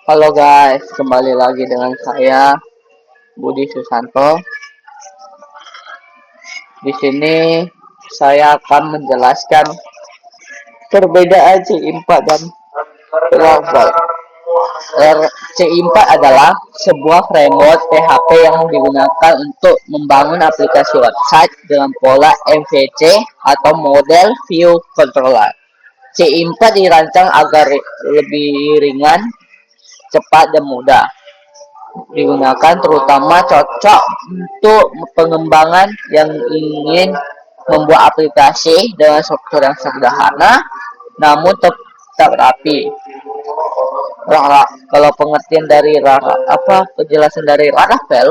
Halo guys, kembali lagi dengan saya Budi Susanto. Di sini saya akan menjelaskan perbedaan C4 dan Laravel. C4 adalah sebuah framework PHP yang digunakan untuk membangun aplikasi website dengan pola MVC atau model view controller. C4 dirancang agar lebih ringan, cepat, dan mudah digunakan, terutama cocok untuk pengembangan yang ingin membuat aplikasi dengan struktur yang sederhana namun tetap rapi. Kalau pengertian dari penjelasan dari Laravel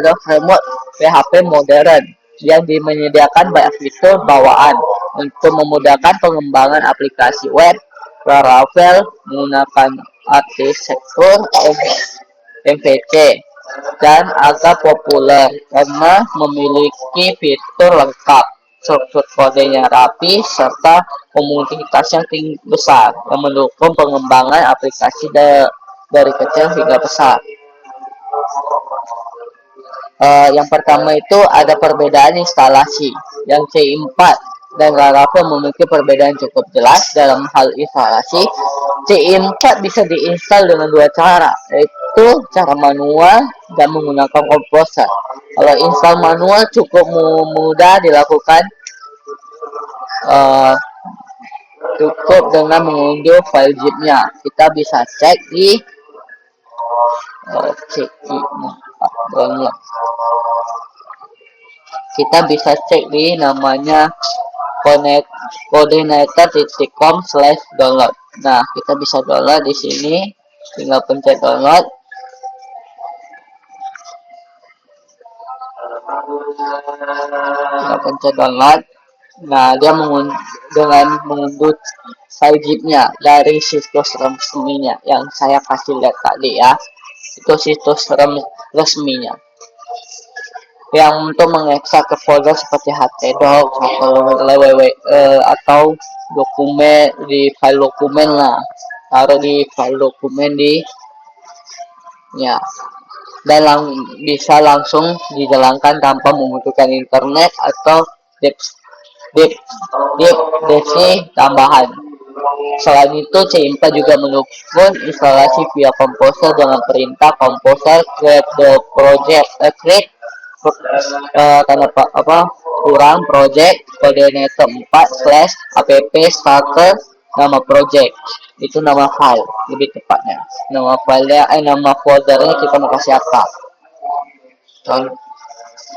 adalah framework PHP modern yang menyediakan banyak fitur bawaan untuk memudahkan pengembangan aplikasi web. Laravel menggunakan arsitektur MVC dan agak populer karena memiliki fitur lengkap, struktur kodenya rapi, serta komunitas yang tinggi besar yang mendukung pengembangan aplikasi dari kecil hingga besar. Yang pertama itu ada perbedaan instalasi. Yang C4 dan Laravel memiliki perbedaan cukup jelas dalam hal instalasi. C4 bisa diinstal dengan dua cara, yaitu cara manual dan menggunakan komposer. Kalau install manual cukup mudah dilakukan, cukup dengan mengunduh file zip-nya. Kita bisa cek di kita bisa cek di namanya coordinator.com/download. Nah, kita bisa download di sini, tinggal pencet download. Nah, dia dengan mengunduh file zip-nya dari situs resminya yang saya kasih lihat tadi ya. Itu situs resminya. Yang untuk mengekstrak ke folder seperti htdoc atau dokumen di file dokumen lah, taruh di file dokumen dan bisa langsung dijalankan tanpa membutuhkan internet atau DC tambahan. Selain itu, C4 juga mendukung instalasi via Composer dengan perintah Composer create the project project coordinator 4/app starter nama project. Itu nama file, lebih tepatnya nama filenya, nama foldernya kita mau kasih apa.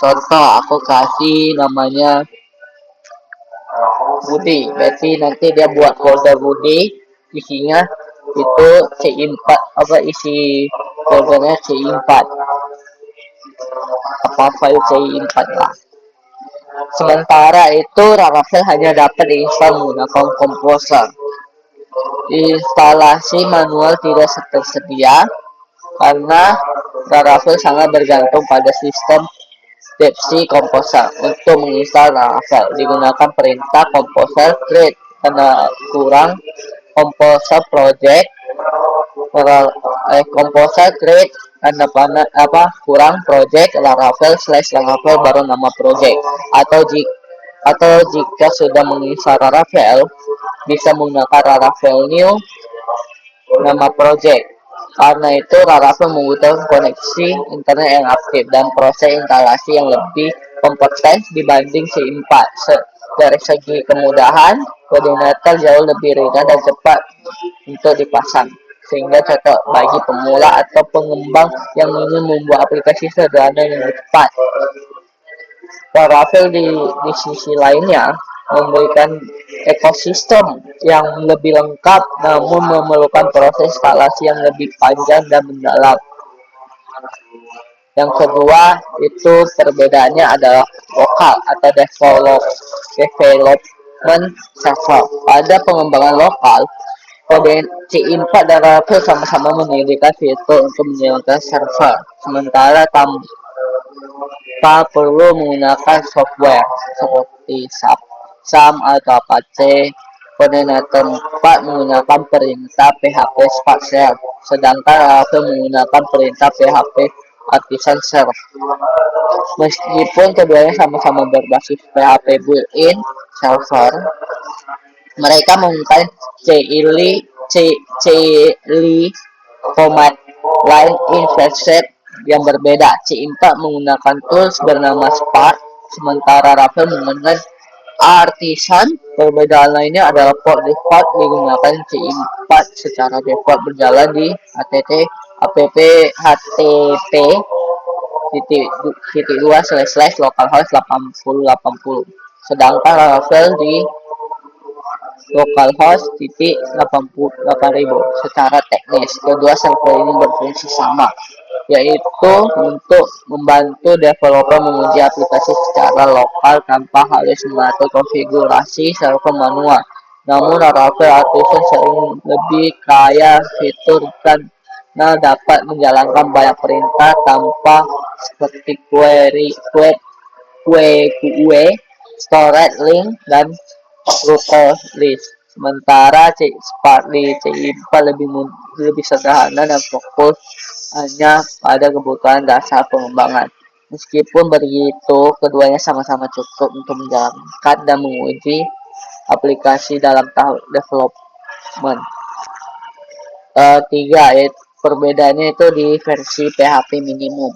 Contoh aku kasih namanya Budi, berarti nanti dia buat folder Budi, isinya itu C4, isi foldernya C4, file C4 lah. Sementara itu Laravel hanya dapat diinstal menggunakan Composer. Instalasi manual tidak tersedia karena Laravel sangat bergantung pada sistem Deepc Composer. Untuk menginstal Laravel digunakan perintah Composer create Composer project Composer create project Laravel baru nama project, atau jika sudah menginstal Laravel bisa menggunakan Laravel new nama project. Karena itu Laravel membutuhkan koneksi internet yang aktif dan proses instalasi yang lebih kompleks dibanding C4. Dari segi kemudahan, koordinator jauh lebih ringan dan cepat untuk dipasang, sehingga cocok bagi pemula atau pengembang yang ingin membuat aplikasi sederhana yang cepat. Laravel di sisi lainnya memberikan ekosistem yang lebih lengkap namun memerlukan proses instalasi yang lebih panjang dan mendalam. Yang kedua itu perbedaannya adalah lokal atau development server. Pada pengembangan lokal, kode C4 dan Laravel sama-sama menyediakan fitur untuk menjalankan server, sementara tanpa perlu menggunakan software seperti SAM atau Apache. Koordinator 4 menggunakan perintah PHP Spark Shell, sedangkan Laravel menggunakan perintah PHP Artisan Shell. Meskipun keduanya sama-sama berbasis PHP built-in server, mereka menggunakan CLI command line interface yang berbeda. C4 menggunakan tools bernama Spark, sementara Laravel menggunakan Artisan. Perbedaan lainnya adalah port default digunakan C4 secara default berjalan di app http titik 2//localhost 8080, sedangkan Laravel di localhost titik 8000. Secara teknis, kedua server ini berfungsi sama, yaitu untuk membantu developer menguji aplikasi secara lokal tanpa harus mengatur konfigurasi server manual. Namun Laravel Artisan sering lebih kaya fitur dan dapat menjalankan banyak perintah tanpa seperti queue, storage link, dan router list. Sementara Spark di C4 lebih sederhana dan fokus hanya pada kebutuhan dasar pengembangan. Meskipun begitu, keduanya sama-sama cukup untuk menjalankan dan menguji aplikasi dalam tahap development. Tiga, yaitu perbedaannya itu di versi PHP minimum.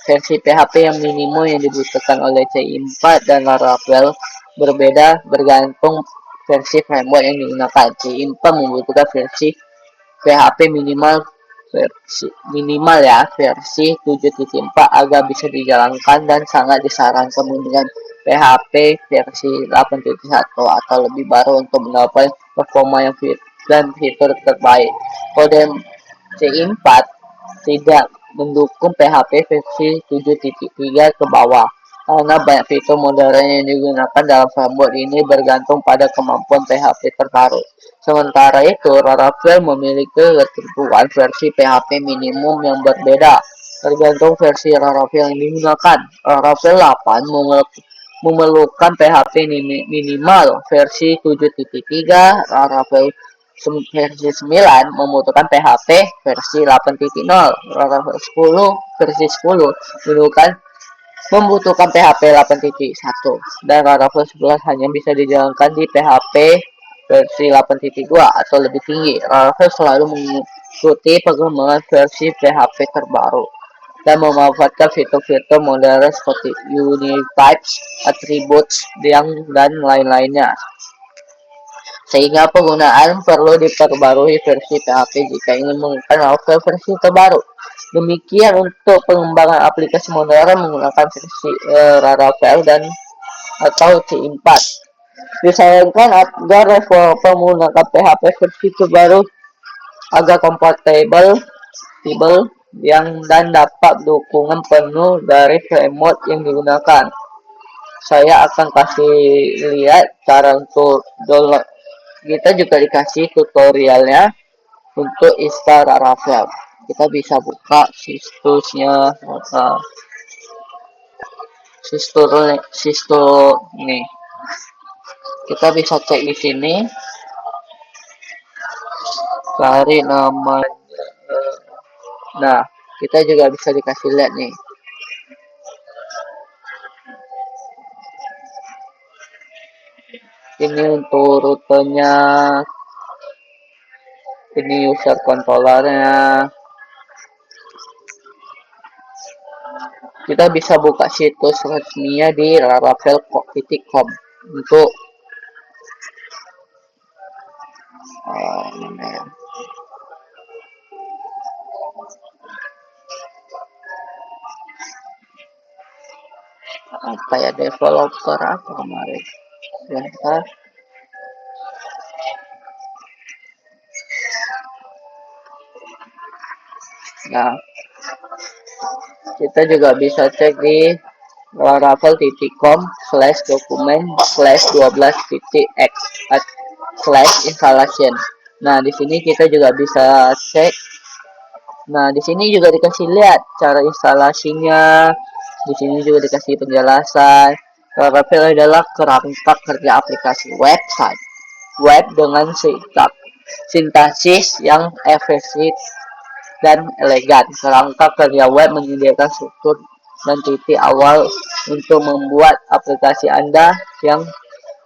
Versi PHP yang minimum yang dibutuhkan oleh C4 dan Laravel berbeda bergantung versi framework yang digunakan. C4 membutuhkan versi PHP versi 7.4 agar bisa dijalankan dan sangat disarankan menggunakan PHP versi 8.1 atau lebih baru untuk mendapatkan performa yang dan fitur terbaik. Kode C4 tidak mendukung PHP versi 7.3 ke bawah karena banyak fitur modern yang digunakan dalam framework ini bergantung pada kemampuan PHP terbaru. Sementara itu, Laravel memiliki ketentuan versi PHP minimum yang berbeda tergantung versi Laravel yang digunakan. Laravel 8 memerlukan PHP minimal versi 7.3, Laravel versi 9 membutuhkan PHP versi 8.0, Laravel 10 versi 10 membutuhkan PHP 8.1, dan Laravel 11 hanya bisa dijalankan di PHP versi 8.2 atau lebih tinggi. Laravel selalu mengikuti perkembangan versi PHP terbaru dan memanfaatkan fitur-fitur modern seperti Unitypes, attributes, dan lain-lainnya. Sehingga penggunaan perlu diperbarui versi PHP jika ingin menggunakan Laravel versi terbaru. Demikian untuk pengembangan aplikasi modern menggunakan versi Laravel atau C4. Disayangkan agar developer menggunakan PHP versi terbaru agar kompatibel dan dapat dukungan penuh dari framework yang digunakan. Saya akan kasih lihat cara untuk download. Kita juga dikasih tutorialnya untuk install Laravel. Kita bisa buka situsnya, situs nih. Kita bisa cek di sini, cari namanya. Nah, kita juga bisa dikasih lihat nih. Ini untuk rutenya, ini user controllernya. Kita bisa buka situs resminya di laravel.com untuk apa ya, developer apa kemarin sebentar. Nah, kita juga bisa cek di laravel.com/document/12.x/installation. Nah, di sini kita juga bisa cek. Nah, di sini juga dikasih lihat cara instalasinya. Di sini juga dikasih penjelasan. Laravel adalah kerangka kerja aplikasi website. web dengan sintaksis yang efisien dan elegan. Kerangka kerja web menyediakan struktur dan titik awal untuk membuat aplikasi Anda yang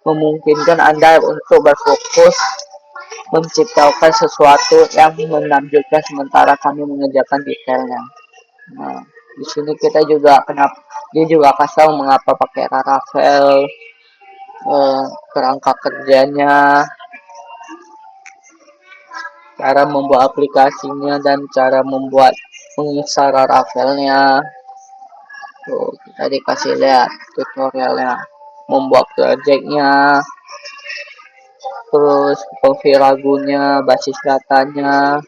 memungkinkan Anda untuk berfokus menciptakan sesuatu yang menakjubkan sementara kami mengerjakan detailnya. Nah, di sini kita juga dia juga kasih tahu mengapa pakai Laravel, kerangka kerjanya, cara membuat aplikasinya dan cara membuat menginstal Laravelnya. Tuh, kita dikasih lihat tutorialnya, membuat projectnya, terus konfigurasinya, basis datanya.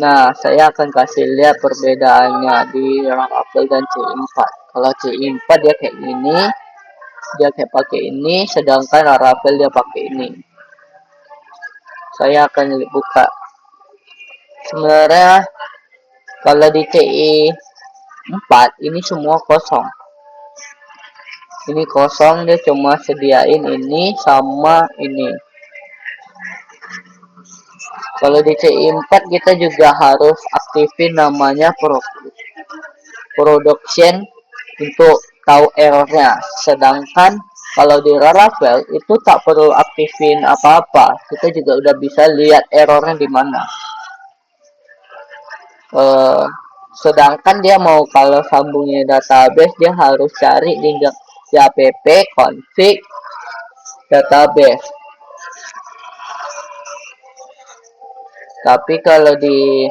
Nah, saya akan kasih lihat perbedaannya di Laravel dan C4. Kalau C4 dia kayak gini, dia kayak pakai ini, sedangkan Laravel dia pakai ini. Saya akan buka. Sebenarnya kalau di C4 ini semua kosong. Ini kosong, dia cuma sediain ini sama ini. Kalau di C4 kita juga harus aktifin namanya production untuk tahu errornya. Sedangkan kalau di Laravel itu tak perlu aktifin apa-apa. Kita juga udah bisa lihat errornya di mana. Sedangkan dia mau kalau sambungnya database dia harus cari di app config database. Tapi kalau di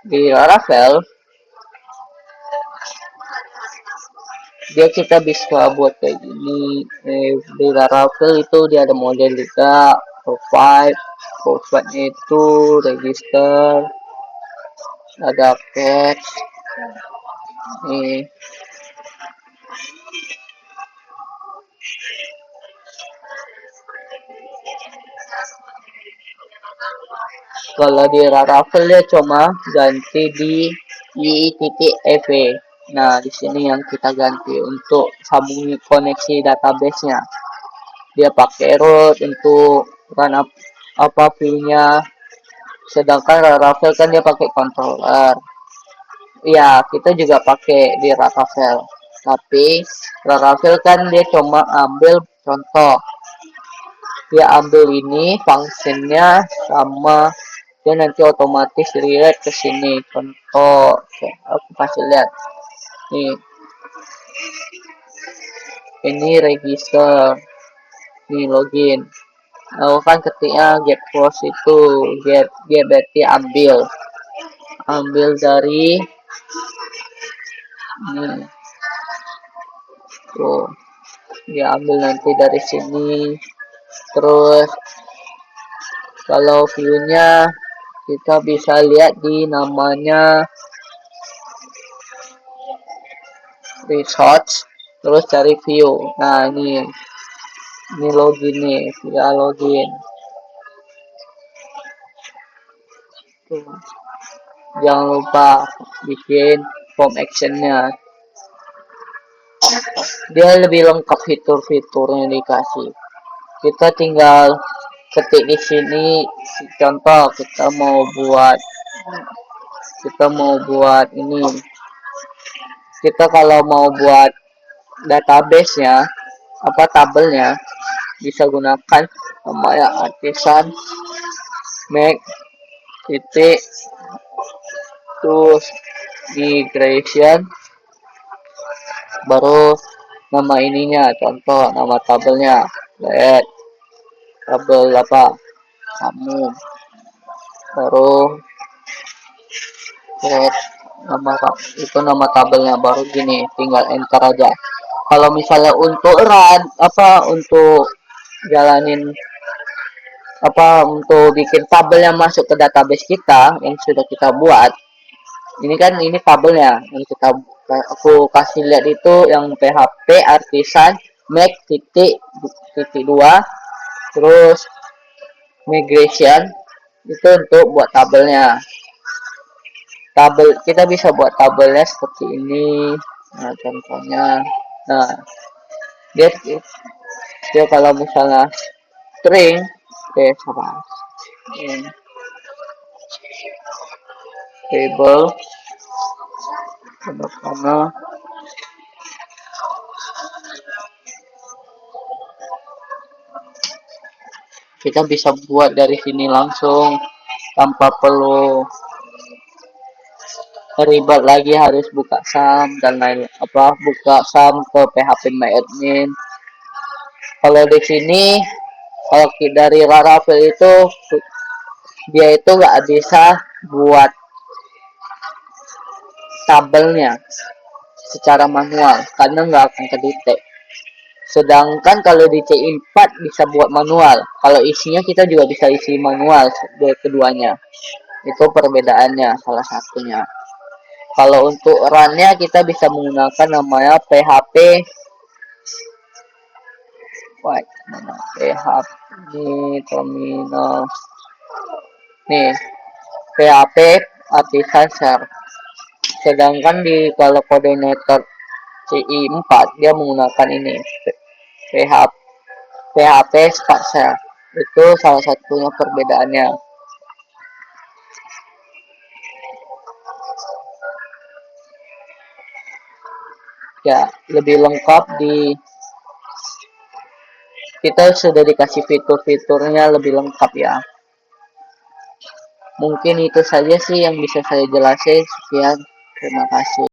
Laravel dia kita bisa buat kayak gini. Di Laravel itu dia ada model juga, provide itu register, ada catch nih. Kalau di Laravel dia cuma ganti di i.ev. Nah, di sini yang kita ganti untuk sambungi koneksi database-nya. Dia pakai root untuk run apa view-nya. Sedangkan Laravel kan dia pakai controller. Ya, kita juga pakai di Laravel. Tapi Laravel kan dia cuma ambil contoh. Dia ambil ini fungsinya sama dia nanti otomatis relate ke sini. Contoh, oke, aku kasih lihat. Nih. Ini register. Nih login. Aku kan ketiknya get post itu get berarti ambil dari ini. Tuh. Dia ambil nanti dari sini. Terus kalau view-nya kita bisa lihat di namanya research, terus cari view. Nah, ini login nih, via login. Tuh. Jangan lupa bikin form actionnya. Dia lebih lengkap fitur-fiturnya dikasih. Kita tinggal ketik di sini. Contoh kita mau buat ini. Kita kalau mau buat database-nya apa tabelnya bisa gunakan namanya artisan make titik terus migration baru nama ininya, contoh nama tabelnya lihat tabel apa kamu, baru lihat nama tabelnya, baru gini tinggal enter aja. Kalau misalnya untuk untuk jalanin untuk bikin tabel yang masuk ke database kita yang sudah kita buat, ini tabelnya yang aku kasih lihat itu yang PHP artisan make titik 2 terus migration itu untuk buat tabelnya. Kita bisa buat tabelnya seperti ini. Nah, contohnya, nah dia kalau misalnya string, salah, table, karena kita bisa buat dari sini langsung tanpa perlu ribet lagi harus buka sum dan lain buka sum ke PHP MyAdmin. Kalau di sini kalau dari Laravel itu dia itu nggak bisa buat tabelnya secara manual karena nggak akan kedetek. Sedangkan kalau di C4 bisa buat manual. Kalau isinya kita juga bisa isi manual keduanya. Itu perbedaannya salah satunya. Kalau untuk run-nya kita bisa menggunakan namanya PHP mana PHP ini terminal nih PHP artisan share. Sedangkan di kalau koordinator CI4 dia menggunakan ini PHP start share. Itu salah satunya perbedaannya. Ya, lebih lengkap di kita sudah dikasih fitur-fiturnya lebih lengkap ya. Mungkin itu saja sih yang bisa saya jelasin. Sekian, terima kasih.